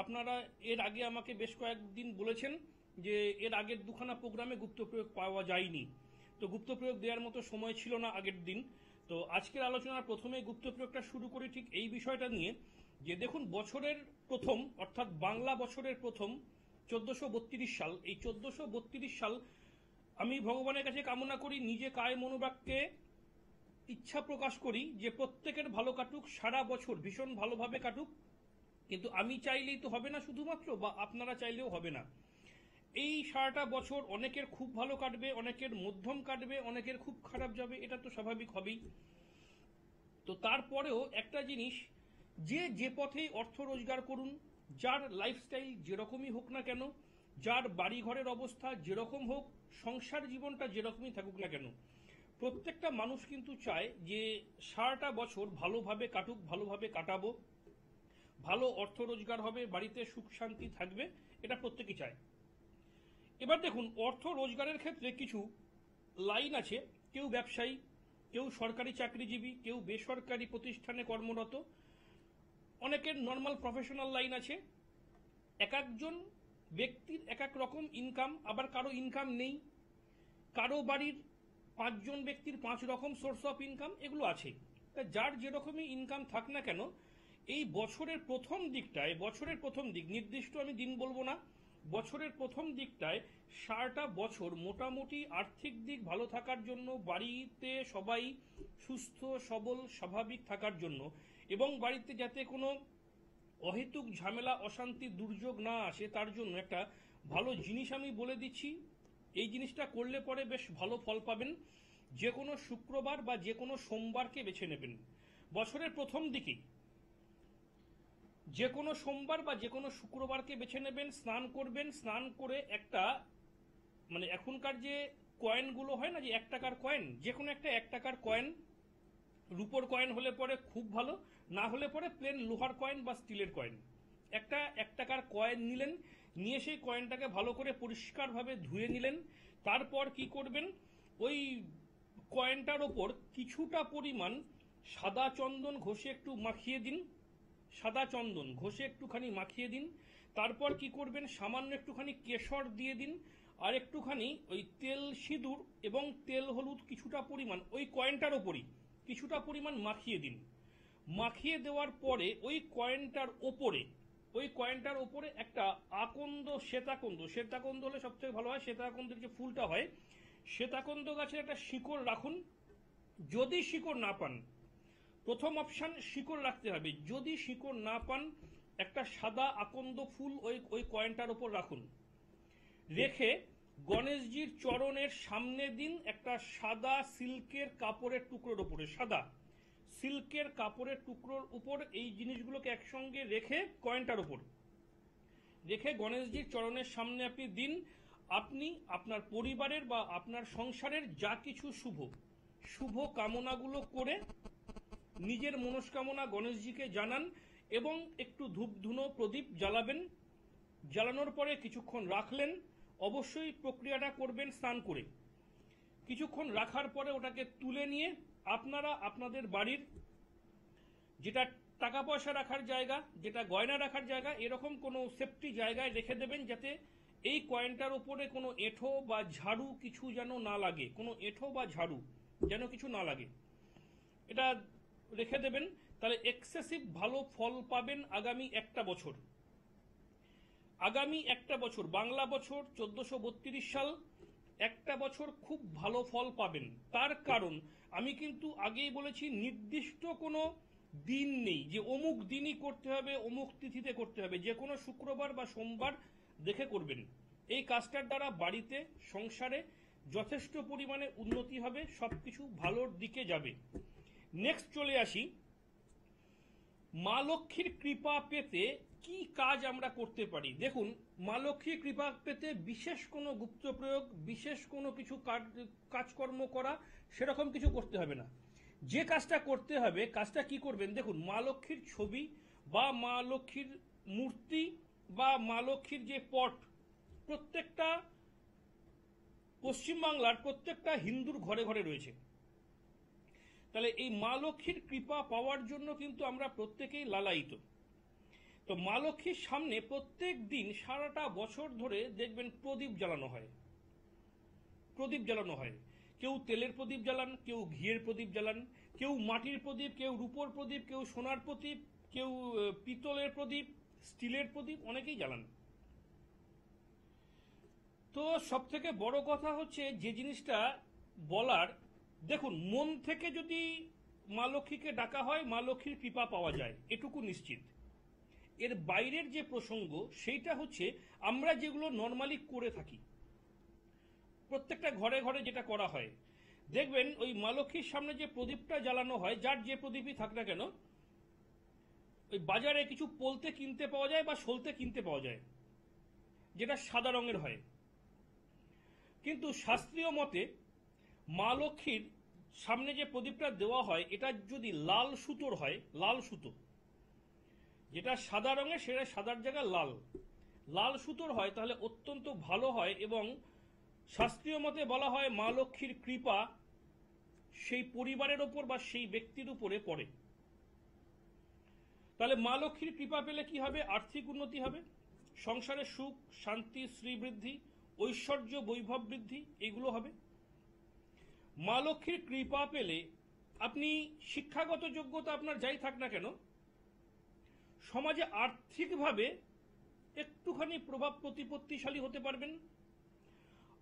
আপনারা এর আগে আমাকে বেশ কয়েকদিন বলেছেন যে এর আগের দুখানা প্রোগ্রামে গুপ্ত প্রয়োগ পাওয়া যায়নি, তো গুপ্ত প্রয়োগ দেওয়ার মতো সময় ছিল না আগের দিন। তো আজকের আলোচনার প্রথমে গুপ্ত প্রয়োগটা শুরু করি ঠিক এই বিষয়টা নিয়ে যে দেখুন, বছরের প্রথম অর্থাৎ বাংলা বছরের প্রথম 1432 সাল, এই 1432 সাল আমি ভগবানের কাছে কামনা করি, নিজে কায় মনোবাক্যে ইচ্ছা প্রকাশ করি যে প্রত্যেকের ভালো কাটুক, সারা বছর ভীষণ ভালোভাবে কাটুক। কিন্তু আমি চাইলেই তো হবে না শুধুমাত্র, বা আপনারা চাইলেও হবে না। এই সারাটা বছর অনেকের খুব ভালো কাটবে, অনেকের মধ্যম কাটবে, অনেকের খুব খারাপ যাবে, এটা তো স্বাভাবিক হবেই। তো তারপরেও একটা জিনিস, যে পথেই অর্থ রোজগার করুন, যার লাইফস্টাইল যেরকমই হোক না কেন, যার বাড়ি ঘরের অবস্থা যেরকম হোক, সংসার জীবনটা যেরকমই থাকুক না কেন, প্রত্যেকটা মানুষ কিন্তু চায় যে সারাটা বছর ভালোভাবে কাটুক, ভালোভাবে কাটাবো, ভালো অর্থ রোজগার হবে, বাড়িতে সুখ শান্তি থাকবে, এটা প্রত্যেকেই চায়। এবার দেখুন, অর্থ রোজগারের ক্ষেত্রে কিছু লাইন আছে। কেউ ব্যবসায়ী, কেউ সরকারি চাকরিজীবী, কেউ বেসরকারি প্রতিষ্ঠানে কর্মরত, অনেকের নর্মাল প্রফেশনাল লাইন আছে। এক একজন ব্যক্তির এক এক রকম ইনকাম, আবার কারো ইনকাম নেই, কারো বাড়ির 5 জন ব্যক্তির 5 রকম সোর্স অফ ইনকাম, এগুলো আছে। তা যার যেরকমই ইনকাম থাক না কেন, এই বছরের প্রথম দিকটায়, বছরের প্রথম দিক নির্দিষ্ট আমি দিন বলবো না, বছরের প্রথম দিকটায় সারাটা বছর মোটামুটি আর্থিক দিক ভালো থাকার জন্য, বাড়িতে সবাই সুস্থ সবল স্বাভাবিক থাকার জন্য, এবং বাড়িতে যাতে কোনো অহেতুক ঝামেলা অশান্তি দুর্যোগ না আসে, তার জন্য একটা ভালো জিনিস আমি বলে দিচ্ছি। এই জিনিসটা করলে পরে বেশ ভালো ফল পাবেন। যে কোনো শুক্রবার বা যে কোনো সোমবারকে বেছে নেবেন বছরের প্রথম দিকেই। যে কোনো সোমবার বা যে কোনো শুক্রবারকে বেছে নেবেন, স্নান করবেন, স্নান করে একটা মানে এখনকার যে কয়েনগুলো হয় না, যে 1 টাকার কয়েন, যে কোনো একটা 1 টাকার কয়েন, রূপোর কয়েন হলে পরে খুব ভালো, না হলে পরে প্লেন লোহার কয়েন বা স্টিলের কয়েন, একটা 1 টাকার কয়েন নিলেন, নিয়ে সেই কয়েনটাকে ভালো করে পরিষ্কারভাবে ধুয়ে নিলেন। তারপর কি করবেন, ওই কয়েনটার ওপর কিছুটা পরিমাণ সাদা চন্দন ঘষে একটু মাখিয়ে দিন, সাদা চন্দন ঘষে একটুখানি মাখিয়ে দিন। তারপর কি করবেন, সামান্য একটুখানি কেশর দিয়ে দিন, আর একটুখানি ওই তেল সিঁদুর এবং তেল হলুদ কিছুটা পরিমাণ ওই কয়েনটার ওপরই কিছুটা পরিমাণ মাখিয়ে দিন। মাখিয়ে দেওয়ার পরে ওই কয়েনটার ওপরে একটা আকন্দ, শ্বেতাকন্দ হলে সবথেকে ভালো হয়, শ্বেতাকন্দের যে ফুলটা হয়, শ্বেতাকন্দ গাছের একটা শিকড় রাখুন। যদি শিকড় না পান, প্রথম অপশন শিকড় রাখতে হবে, যদি শিকড় না পান একটা সাদা আকন্দ ফুল ওই কয়েনটার ওপর রাখুন। রেখে গণেশজির চরণের সামনে দিন একটা সাদা সিল্কের কাপড়ের টুকরোর উপরে, সাদা সিল্কের কাপড়ের টুকরোর উপর এই জিনিসগুলোকে একসঙ্গে রেখে কয়েনটার উপর রেখে গণেশজির চরণের সামনে আপনি দিন। আপনি আপনার পরিবারের বা আপনার সংসারের যা কিছু শুভ কামনাগুলো করে নিজের মনস্কামনা গণেশজিকে জানান এবং একটু ধূপ ধুনো প্রদীপ জ্বালাবেন। জ্বালানোর পরে কিছুক্ষণ রাখলেন, অবশ্যই প্রক্রিয়াটা করবেন স্নান করে। কিছুক্ষণ রাখার পরে ওটাকে তুলে নিয়ে আপনারা আপনাদের বাড়ির যেটা টাকা পয়সা রাখার জায়গা, যেটা গয়না রাখার জায়গা, এরকম কোনো সেফটি জায়গায় রেখে দেবেন, যাতে এই কয়েনটার উপরে কোনো এঁঠো বা ঝাড়ু কিছু যেন না লাগে, কোনো এঁঠো বা ঝাড়ু যেন কিছু না লাগে, এটা রেখে দেবেন। তাহলে এক্সেসিভ ভালো ফল পাবেন আগামী একটা বছর। আগামী একটা বছর, বাংলা বছর 1432 সাল, একটা বছর খুব ভালো ফল পাবেন। তার কারণ আমি কিন্তু আগেই বলেছি, নির্দিষ্ট কোনো দিন নেই যে অমুক দিনই করতে হবে, অমুক তিথিতে করতে হবে, যে কোনো শুক্রবার বা সোমবার দেখে করবেন। এই কাজটার দ্বারা বাড়িতে সংসারে যথেষ্ট পরিমাণে উন্নতি হবে, সবকিছু ভালোর দিকে যাবে। নেক্সট চলে আসি, মা লক্ষ্মীর কৃপা পেতে কি কাজ আমরা করতে পারি। দেখুন, মা লক্ষ্মীর কৃপা পেতে বিশেষ কোনো গুপ্ত প্রয়োগ, বিশেষ কোনো কিছু কাজকর্ম করা সেরকম কিছু করতে হবে না। যে কাজটা করতে হবে, কাজটা কি করবেন, দেখুন, মা লক্ষ্মীর ছবি বা মা লক্ষ্মীর মূর্তি বা মা লক্ষ্মীর যে পট, প্রত্যেকটা পশ্চিমবাংলার প্রত্যেকটা হিন্দুর ঘরে ঘরে রয়েছে। তাহলে এই মা লক্ষ্মীর কৃপা পাওয়ার জন্য কিন্তু আমরা প্রত্যেকেই লালায়িত। তো মা লক্ষ্মীর সামনে প্রত্যেক দিন সারাটা বছর ধরে দেখবেন প্রদীপ জ্বালানো হয়। প্রদীপ জ্বালানো হয়, কেউ তেলের প্রদীপ জ্বালান, কেউ ঘিয়ের প্রদীপ জ্বালান, কেউ মাটির প্রদীপ, কেউ রূপোর প্রদীপ, কেউ সোনার প্রদীপ, কেউ পিতলের প্রদীপ, স্টিলের প্রদীপ, অনেকেই জ্বালান। তো সব থেকে বড় কথা হচ্ছে যে জিনিসটা বলার, দেখুন মন থেকে যদি মা লক্ষ্মীকে ডাকা হয় মা লক্ষ্মীর কৃপা পাওয়া যায়, এটুকু নিশ্চিত। এর বাইরের যে প্রসঙ্গ সেইটা হচ্ছে আমরা যেগুলো নর্মালি করে থাকি, প্রত্যেকটা ঘরে ঘরে যেটা করা হয়, দেখবেন ওই মা লক্ষ্মীর সামনে যে প্রদীপটা জ্বালানো হয়, যার যে প্রদীপই থাক না কেন, ওই বাজারে কিছু পোলতে কিনতে পাওয়া যায় বা সলতে কিনতে পাওয়া যায়, যেটা সাদা রঙের হয়। কিন্তু শাস্ত্রীয় মতে মা লক্ষ্মীর সামনে যে প্রদীপটা দেওয়া হয় এটা যদি লাল সুতোর হয়, লাল সুতো, যেটা সাদা রঙের সেটা সাদার জায়গায় লাল, লাল সুতোর হয়, তাহলে অত্যন্ত ভালো হয়। এবং শাস্ত্রীয় মতে বলা হয় মা লক্ষ্মীর কৃপা সেই পরিবারের ওপর বা সেই ব্যক্তির উপরে পড়ে। তাহলে মা লক্ষ্মীর কৃপা পেলে কি হবে? আর্থিক উন্নতি হবে, সংসারে সুখ শান্তি শ্রীবৃদ্ধি ঐশ্বর্য বৈভব বৃদ্ধি এগুলো হবে। মা লক্ষ্মীর কৃপা পেলে আপনি শিক্ষাগত যোগ্যতা আপনার যাই থাক না কেন, সমাজে আর্থিকভাবে একটুখানি প্রভাব প্রতিপত্তিশালী হতে পারবেন,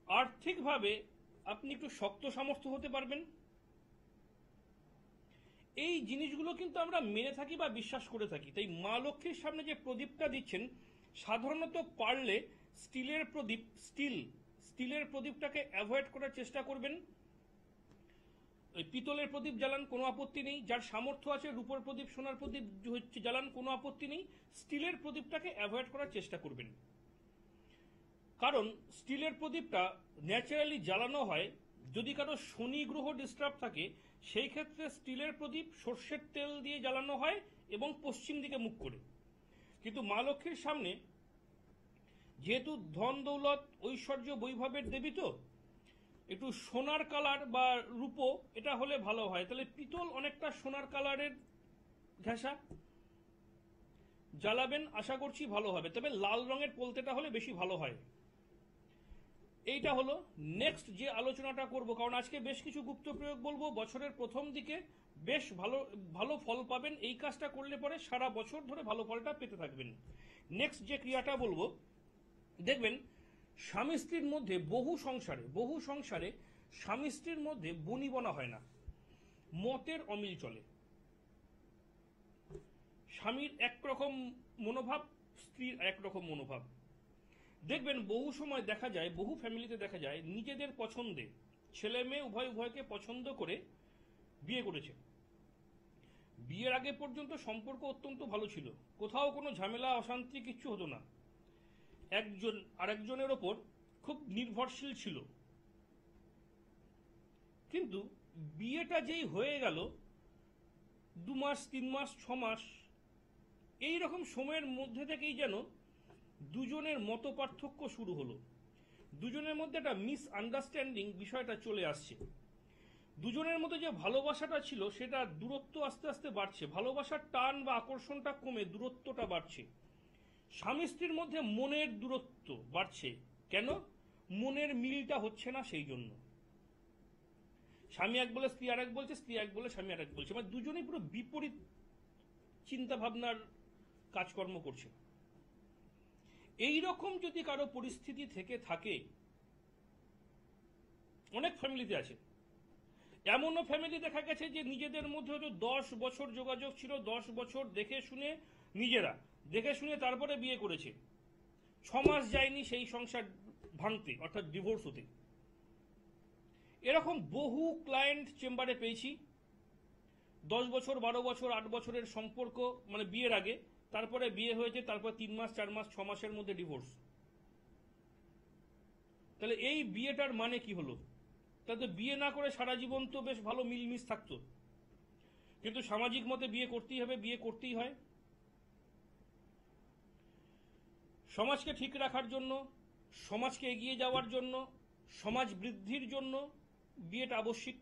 আর্থিকভাবে আপনি একটু শক্ত সামর্থ্য হতে পারবেন। এই জিনিসগুলো কিন্তু আমরা মেনে থাকি বা বিশ্বাস করে থাকি। তাই মা লক্ষ্মীর সামনে যে প্রদীপটা দিচ্ছেন, সাধারণত পারলে স্টিলের প্রদীপ, স্টিলের প্রদীপটাকে অ্যাভয়েড করার চেষ্টা করবেন। পিতলের প্রদীপ জ্বালান, কোনো আপত্তি নেই। যার সামর্থ্য আছে রূপোর প্রদীপ সোনার প্রদীপ জ্বালান, কোনো আপত্তি নেই। স্টিলের প্রদীপটাকে অ্যাভয়েড করার চেষ্টা করবেন, কারণ স্টিলের প্রদীপটা ন্যাচারালি জ্বালানো হয় যদি কারো শনি গ্রহ ডিস্টার্ব থাকে, সেই ক্ষেত্রে স্টিলের প্রদীপ সর্ষের তেল দিয়ে জ্বালানো হয় এবং পশ্চিম দিকে মুখ করে। কিন্তু মা লক্ষ্মীর সামনে যেহেতু ধন দৌলত ঐশ্বর্য বৈভবের দেবী, তো একটু সোনার কালার বা রূপো এটা হলে ভালো হয়। তাহলে পিতল অনেকটা সোনার কালারের ঘেঁষা জ্বালাবেন, আশা করছি ভালো হবে। তবে লাল রঙের পোলতেটা হলে বেশি ভালো হয়। এইটা হলো নেক্সট যে আলোচনাটা করব, কারণ আজকে বেশ কিছু গুপ্ত প্রয়োগ বলবো। বছরের প্রথম দিকে বেশ ভালো ভালো ফল পাবেন, এই কাজটা করলে পরে সারা বছর ধরে ভালো ফলটা পেতে থাকবেন। নেক্সট যে ক্রিয়াটা বলবো, দেখবেন স্বামী স্ত্রীর মধ্যে বহু সংসারে স্বামী স্ত্রীর মধ্যে বনিবনা হয় না, মতের অমিল চলে। স্বামীর একরকম মনোভাব, স্ত্রীর একরকম মনোভাব। দেখবেন বহু সময় দেখা যায়, বহু ফ্যামিলিতে দেখা যায় নিজেদের পছন্দে ছেলে মেয়ে উভয়কে পছন্দ করে বিয়ে করেছে। বিয়ের আগে পর্যন্ত সম্পর্ক অত্যন্ত ভালো ছিল, কোথাও কোনো ঝামেলা অশান্তি কিচ্ছু হতো না, একজন আরেকজনের ওপর খুব নির্ভরশীল ছিল। কিন্তু বিয়েটা যেই হয়ে গেল 2 মাস 3 মাস 6 মাস এই রকম সময়ের মধ্যে থেকেই যেন দুজনের মত পার্থক্য শুরু হলো, দুজনের মধ্যে একটা মিসআন্ডারস্ট্যান্ডিং বিষয়টা চলে আসছে। দুজনের মধ্যে যে ভালোবাসাটা ছিল সেটা দূরত্ব আস্তে আস্তে বাড়ছে, ভালোবাসার টান বা আকর্ষণটা কমে দূরত্বটা বাড়ছে। স্বামী স্ত্রীর মধ্যে মনের দূরত্ব বাড়ছে, কেন? মনের মিলটা হচ্ছে না, সেই জন্য। স্বামী এক বলে স্ত্রী আরেক বলছে, স্ত্রী এক বলে স্বামী আরেক বলছে, মানে দুজনেই পুরো বিপরীত চিন্তা ভাবনার কাজকর্ম করছে। এই রকম যদি কারো পরিস্থিতি থেকে থাকে, অনেক ফ্যামিলিতে আছে, এমনও ফ্যামিলি দেখা গেছে যে নিজেদের মধ্যে হয়তো 10 বছর যোগাযোগ ছিল, 10 বছর দেখে শুনে নিজেরা দেখে শুনে তারপরে বিয়ে করেছে, 6 মাস যায়নি সেই সংসার ভাঙতে, অর্থাৎ ডিভোর্স হতে। এরকম বহু ক্লায়েন্ট চেম্বারে পেয়েছি, 10 বছর 12 বছর 8 বছরের সম্পর্ক, মানে বিয়ের আগে, তারপরে বিয়ে হয়েছে, তারপর 3 মাস 4 মাস 6 মাসের মধ্যে ডিভোর্স। তাহলে এই বিয়েটার মানে কি হলো? তাতে বিয়ে না করে সারা জীবন তো বেশ ভালো মিলমিশ থাকতো, কিন্তু সামাজিক মতে বিয়ে করতেই হবে, বিয়ে করতেই হয়। সমাজকে ঠিক রাখার জন্য, সমাজকে এগিয়ে যাওয়ার জন্য, সমাজ বৃদ্ধির জন্য বিয়েটা আবশ্যিক।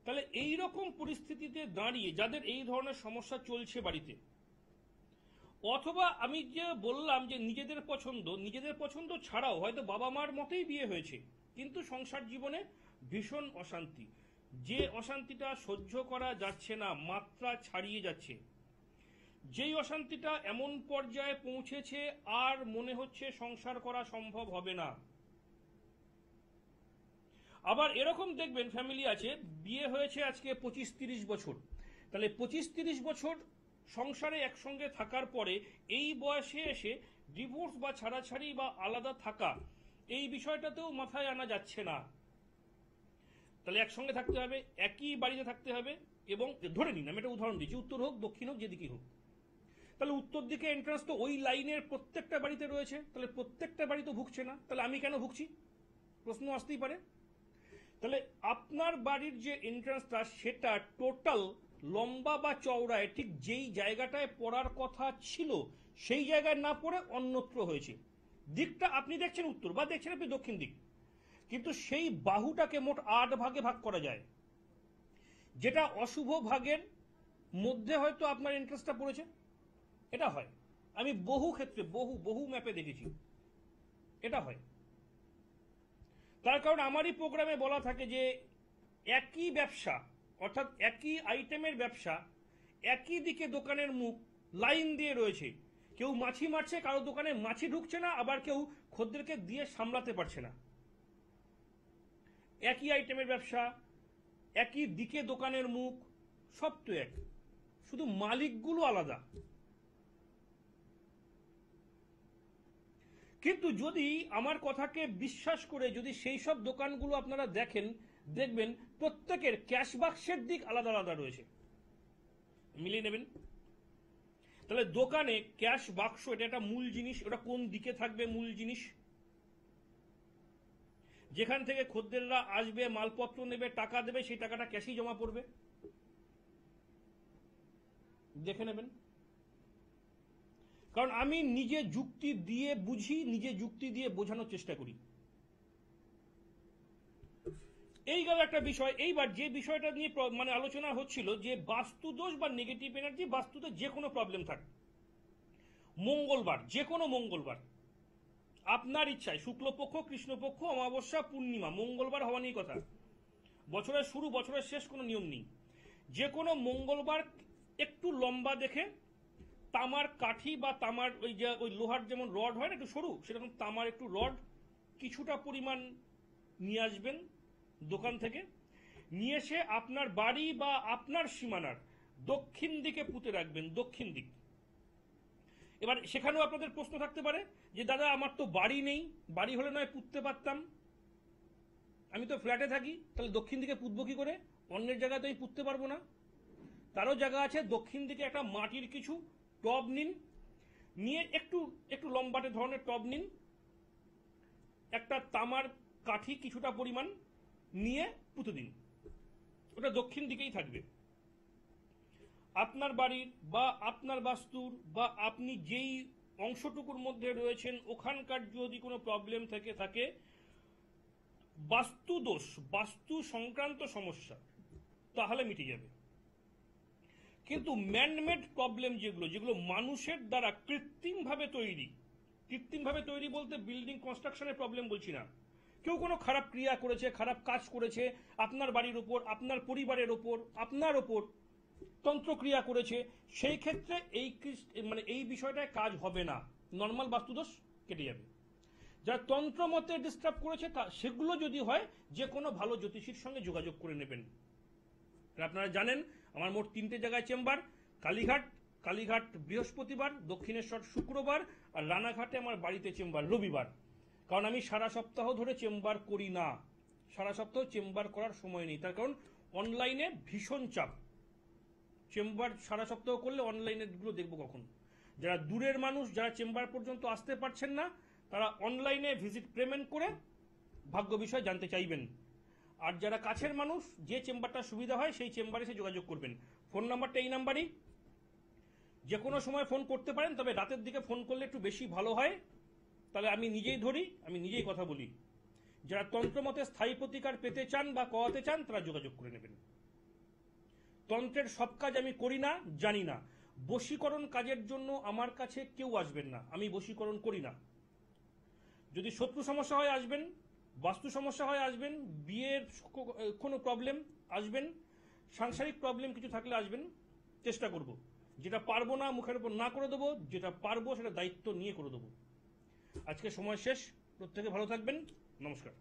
তাহলে এই রকম পরিস্থিতিতে দাঁড়িয়ে যাদের এই ধরনের সমস্যা চলছে বাড়িতে, অথবা আমি যে বললাম যে নিজেদের পছন্দ ছাড়াও হয়তো বাবা মার মতেই বিয়ে হয়েছে, কিন্তু সংসার জীবনে ভীষণ অশান্তি, যে অশান্তিটা সহ্য করা যাচ্ছে না, মাত্রা ছাড়িয়ে যাচ্ছে, যেই অশান্তিটা এমন পর্যায়ে পৌঁছেছে আর মনে হচ্ছে সংসার করা সম্ভব হবে না। আবার এরকম দেখবেন ফ্যামিলি আছে, বিয়ে হয়েছে আজকে 25-30 বছর, তাহলে 25-30 বছর সংসারে একসঙ্গে থাকার পরে এই বয়সে এসে ডিভোর্স বা ছাড়াছাড়ি বা আলাদা থাকা, এই বিষয়টাতেও মাথায় আনা যাচ্ছে না। তাহলে একসঙ্গে থাকতে হবে, একই বাড়িতে থাকতে হবে, এবং ধরে নিন আমি একটা উদাহরণ দিচ্ছি, উত্তর হোক দক্ষিণ হোক যেদিকেই হোক, তাহলে উত্তর দিকে এন্ট্রান্স তো ওই লাইনের প্রত্যেকটা বাড়িতে রয়েছে, তাহলে প্রত্যেকটা বাড়ি তো ভুগছে না, তাহলে আমি কেন ভুগছি, প্রশ্ন আসতেই পারে। তাহলে আপনার বাড়ির যে এন্ট্রান্সটা সেটা টোটাল লম্বা বা চওড়ায় ঠিক যেই জায়গাটায় পড়ার কথা ছিল সেই জায়গায় না পড়ে অন্যত্র হয়েছে। দিকটা আপনি দেখছেন উত্তর বা দেখছেন আপনি দক্ষিণ দিক, কিন্তু সেই বাহুটাকে মোট 8 ভাগে ভাগ করা যায়, যেটা অশুভ ভাগের মধ্যে হয়তো আপনার এন্ট্রান্সটা পড়েছে। এটা হয়, আমি বহু ক্ষেত্রে বহু ম্যাপে দেখেছি এটা হয়। তার কারণ আমারই প্রোগ্রামে বলা থাকে যে একই ব্যবসা, অর্থাৎ একই আইটেমের ব্যবসা, একই দিকে দোকানের মুখ লাইন দিয়ে রয়েছে, কেউ মাছি মারছে, কারো দোকানে মাছি ঢুকছে না, আবার কেউ খদ্দেরকে দিয়ে সামলাতে পারছে না। একই আইটেমের ব্যবসা, একই দিকে দোকানের মুখ, সব তো এক, শুধু মালিকগুলো আলাদা। কিন্তু যদি আমার কথাকে বিশ্বাস করে যদি সেই সব দোকানগুলো আপনারা দেখেন, দেখবেন প্রত্যেকের ক্যাশ বাক্সের দিক আলাদা আলাদা রয়েছে, মিলিয়ে নেবেন। তাহলে দোকানে ক্যাশ বাক্স এটা একটা মূল জিনিস, ওটা কোন দিকে থাকবে মূল জিনিস, যেখান থেকে খদ্দেররা আসবে, মালপত্র নেবে, টাকা দেবে, সেই টাকাটা ক্যাশেই জমা পড়বে, দেখে নেবেন। কারণ আমি নিজে যুক্তি দিয়ে বুঝি, নিজে যুক্তি দিয়ে বোঝানোর চেষ্টা করি। এই গেল একটা বিষয়। এইবার যে বিষয়টা নিয়ে মানে আলোচনা হচ্ছিল যে বাস্তু দোষ বা নেগেটিভ এনার্জি, বাস্তুতে যে কোনো প্রবলেম থাকে, মঙ্গলবার, যে কোনো মঙ্গলবার আপনার ইচ্ছায়, শুক্লপক্ষ, কৃষ্ণপক্ষ, অমাবস্যা, পূর্ণিমা, মঙ্গলবার হওয়া নিয়ে কথা, বছরের শুরু বছরের শেষ কোনো নিয়ম নেই, যে কোনো মঙ্গলবার একটু লম্বা দেখে তামার কাঠি বা তামার ওই যে ওই লোহার যেমন রড হয় না একটু সরু, সেরকম তামার একটু রড কিছুটা পরিমাণ নিয়ে আসবেন দোকান থেকে, নিয়ে এসে আপনার বাড়ি বা আপনার সীমানার দক্ষিণ দিকে পুঁতে রাখবেন, দক্ষিণ দিক। এবার সেখানেও আপনাদের প্রশ্ন থাকতে পারে যে দাদা আমার তো বাড়ি নেই, বাড়ি হলে নয় পুঁততে পারতাম, আমি তো ফ্ল্যাটে থাকি, তাহলে দক্ষিণ দিকে পুঁতবো কি করে, অন্যের জায়গায় তো আমি পুঁততে পারবো না। তারও জায়গা আছে, দক্ষিণ দিকে একটা মাটির কিছু টব নিন, নিয়ে একটু একটু লম্বাটে ধরনের টব নিন, একটা তামার কাঠি কিছুটা পরিমাণ নিয়ে পুঁতে দিন, ওটা দক্ষিণ দিকেই থাকবে। আপনার বাড়ির বা আপনার বাস্তুর বা আপনি যেই অংশটুকুর মধ্যে রয়েছেন ওখানকার যদি কোনো প্রবলেম থেকে থাকে, বাস্তু দোষ, বাস্তু সংক্রান্ত সমস্যা, তাহলে মিটে যাবে। কিন্তু ম্যানমেড প্রবলেম যেগুলো, যেগুলো মানুষের দ্বারা কৃত্রিমভাবে তৈরি বলতে বিল্ডিং কনস্ট্রাকশনের প্রবলেম বলছি না, কেউ কোনো খারাপ ক্রিয়া করেছে, খারাপ কাজ করেছে আপনার বাড়ির ওপর, আপনার পরিবারের ওপর, আপনার ওপর তন্ত্রক্রিয়া করেছে, সেই ক্ষেত্রে এই বিষয়টায় কাজ হবে না, নর্মাল বাস্তুদোষ কেটে যাবে। যারা তন্ত্র মতে ডিস্টার্ব করেছে সেগুলো যদি হয়, যে কোনো ভালো জ্যোতিষীর সঙ্গে যোগাযোগ করে নেবেন। আপনারা জানেন আমার মোট 3টে জায়গায় চেম্বার, কালীঘাট বৃহস্পতিবার, দক্ষিণেশ্বর শুক্রবার, আর রানাঘাটে আমার বাড়িতে চেম্বার রবিবার। কারণ আমি সারা সপ্তাহ ধরে চেম্বার করি না, সারা সপ্তাহ চেম্বার করার সময় নেই, তার কারণ অনলাইনে ভীষণ চাপ, চেম্বার সারা সপ্তাহ করলে অনলাইনে গুলো দেখবো কখন। যারা দূরের মানুষ, যারা চেম্বার পর্যন্ত আসতে পারছেন না, তারা অনলাইনে ভিজিট পেমেন্ট করে ভাগ্য বিষয় জানতে চাইবেন। আর যারা কাছের মানুষ, যে চেম্বারটা সুবিধা হয় সেই চেম্বারে এসে যোগাযোগ করবেন। ফোন নাম্বারটা এই নাম্বারই, যে কোনো সময় ফোন করতে পারেন, তবে রাতের দিকে ফোন করলে একটু বেশি ভালো হয়, তাহলে আমি নিজেই ধরি, আমি নিজেই কথা বলি। যারা তন্ত্রমতে স্থায়ী প্রতিকার পেতে চান বা করাতে চান তারা যোগাযোগ করে নেবেন। তন্ত্রের সব কাজ আমি করি না, জানি না, বশীকরণ কাজের জন্য আমার কাছে কেউ আসবেন না, আমি বশীকরণ করি না। যদি শত্রু সমস্যা হয় আসবেন, বাস্তু সমস্যা হয় আসবেন, বিয়ের কোনো প্রবলেম আসবেন, সাংসারিক প্রবলেম কিছু থাকলে আসবেন, চেষ্টা করব। যেটা পারবো না মুখের উপর না করে দেবো, যেটা পারবো সেটা দায়িত্ব নিয়ে করে দেবো। আজকে সময় শেষ, প্রত্যেকে ভালো থাকবেন, নমস্কার।